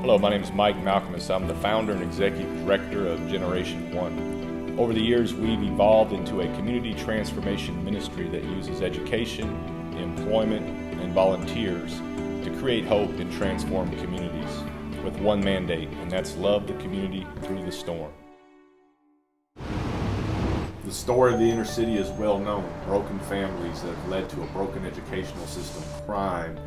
Hello, my name is Mike Malcolmus. I'm the founder and executive director of Generation One. Over the years, we've evolved into a community transformation ministry that uses education, employment, and volunteers to create hope and transform communities with one mandate, and that's love the community through the storm. The story of the inner city is well known. Broken families that have led to a broken educational system, crime,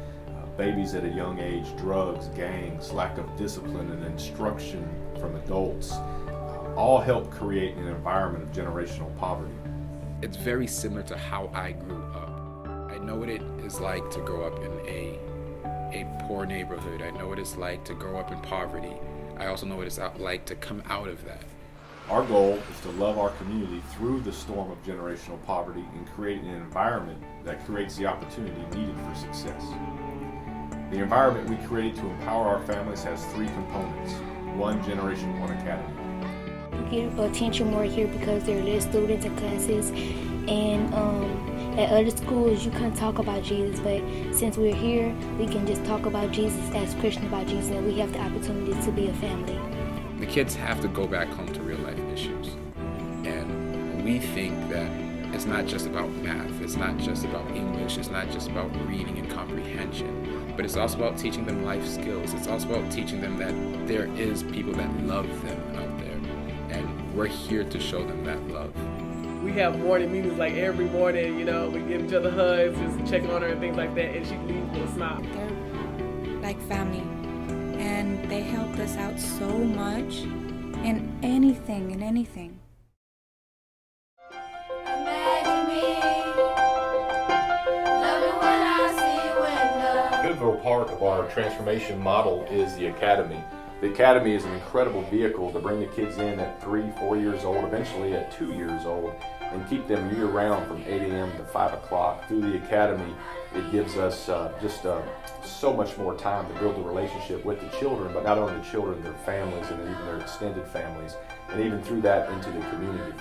babies at a young age, drugs, gangs, lack of discipline and instruction from adults, all help create an environment of generational poverty. It's very similar to how I grew up. I know what it is like to grow up in a poor neighborhood. I know what it's like to grow up in poverty. I also know what it's like to come out of that. Our goal is to love our community through the storm of generational poverty and create an environment that creates the opportunity needed for success. The environment we created to empower our families has three components. One, Generation One Academy. You get attention more here because there are less students in classes, and at other schools you can't talk about Jesus, but since we're here, we can just talk about Jesus, ask Christians about Jesus, and we have the opportunity to be a family. The kids have to go back home to real life issues, and we think that it's not just about math, it's not just about English, it's not just about reading and comprehension, but it's also about teaching them life skills. It's also about teaching them that there is people that love them out there, and we're here to show them that love. We have morning meetings like every morning, we give each other hugs, just checking on her and things like that, and she leaves with a smile. They're like family, and they helped us out so much in anything. A pivotal part of our transformation model is the Academy. The Academy is an incredible vehicle to bring the kids in at 3, 4 years old, eventually at 2 years old, and keep them year-round from 8 a.m. to 5 o'clock. Through the Academy, it gives us so much more time to build a relationship with the children, but not only the children, their families, and even their extended families, and even through that into the community.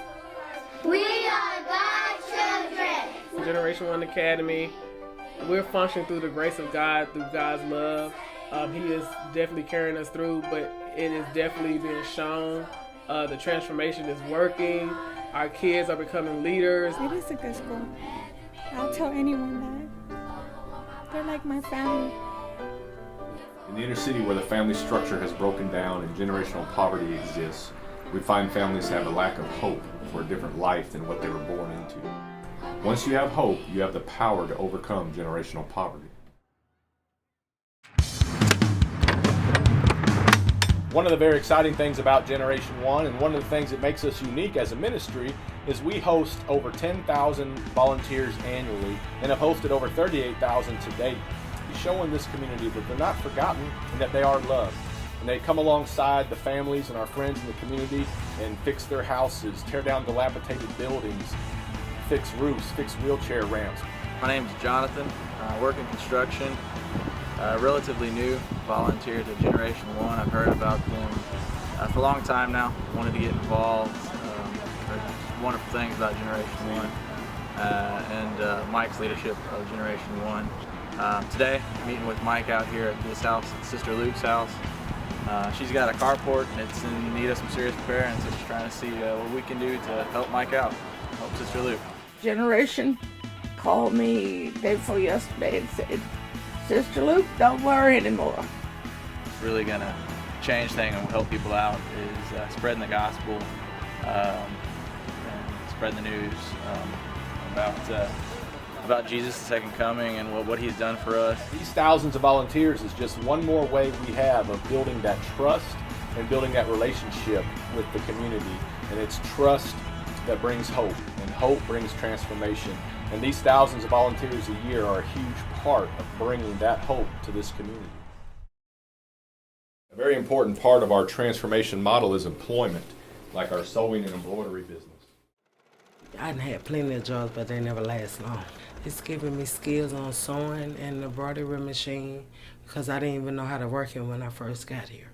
We are God's children. Generation One Academy, we're functioning through the grace of God, through God's love. He is definitely carrying us through, but it is definitely being shown. The transformation is working. Our kids are becoming leaders. It is a good school. I'll tell anyone that. They're like my family. In the inner city where the family structure has broken down and generational poverty exists, we find families have a lack of hope for a different life than what they were born into. Once you have hope, you have the power to overcome generational poverty. One of the very exciting things about Generation One, and one of the things that makes us unique as a ministry, is we host over 10,000 volunteers annually and have hosted over 38,000 to date, showing this community that they're not forgotten and that they are loved. And they come alongside the families and our friends in the community and fix their houses, tear down dilapidated buildings, fix roofs, fix wheelchair ramps. My name is Jonathan. I work in construction. Relatively new, volunteers at Generation One. I've heard about them for a long time now. Wanted to get involved. There's wonderful things about Generation One and Mike's leadership of Generation One. Today, meeting with Mike out here at this house, at Sister Luke's house. She's got a carport and it's in need of some serious repair, and so she's trying to see what we can do to help Mike out, help Sister Luke. Generation called me day before yesterday and said, Sister Luke, don't worry anymore. It's really going to change things and help people out is spreading the gospel and spreading the news about Jesus' second coming and what he's done for us. These thousands of volunteers is just one more way we have of building that trust and building that relationship with the community. And it's trust that brings hope, and hope brings transformation. And these thousands of volunteers a year are a huge part of bringing that hope to this community. A very important part of our transformation model is employment, like our sewing and embroidery business. I done had plenty of jobs, but they never last long. It's giving me skills on sewing and the embroidery machine because I didn't even know how to work it when I first got here.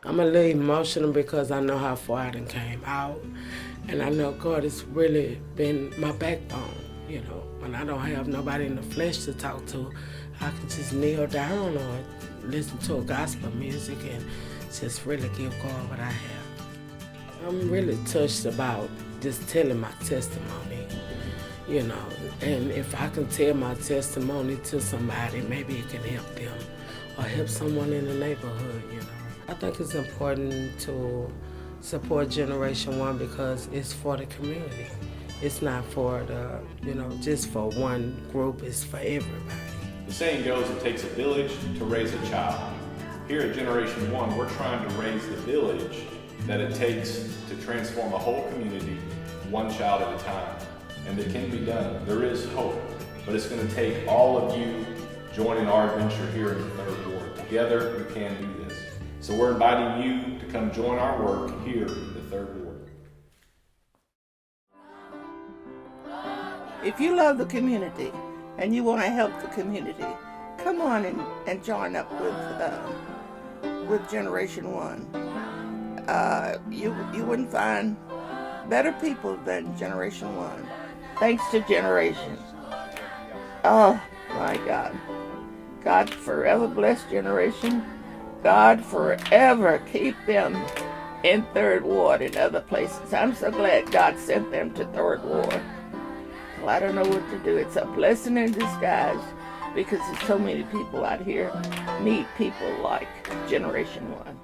I'm a little emotional because I know how far I done came out, and I know God has really been my backbone, When I don't have nobody in the flesh to talk to, I can just kneel down or listen to gospel music and just really give God what I have. I'm really touched about just telling my testimony, you know, and if I can tell my testimony to somebody, maybe it can help them or help someone in the neighborhood, you know. I think it's important to support Generation 1 because it's for the community. It's not for the, you know, just for one group, it's for everybody. The saying goes, it takes a village to raise a child. Here at Generation 1, we're trying to raise the village that it takes to transform a whole community, one child at a time. And it can be done. There is hope. But it's going to take all of you joining our adventure here in the 3rd Ward. Together, we can do this. So we're inviting you to come join our work here in the 3rd Ward. If you love the community and you want to help the community, come on and join up with Generation 1. You wouldn't find better people than Generation 1. Thanks to Generation. Oh my God. God forever bless Generation. God forever keep them in 3rd Ward and other places. I'm so glad God sent them to 3rd Ward. Well, I don't know what to do. It's a blessing in disguise because there's so many people out here need people like Generation 1.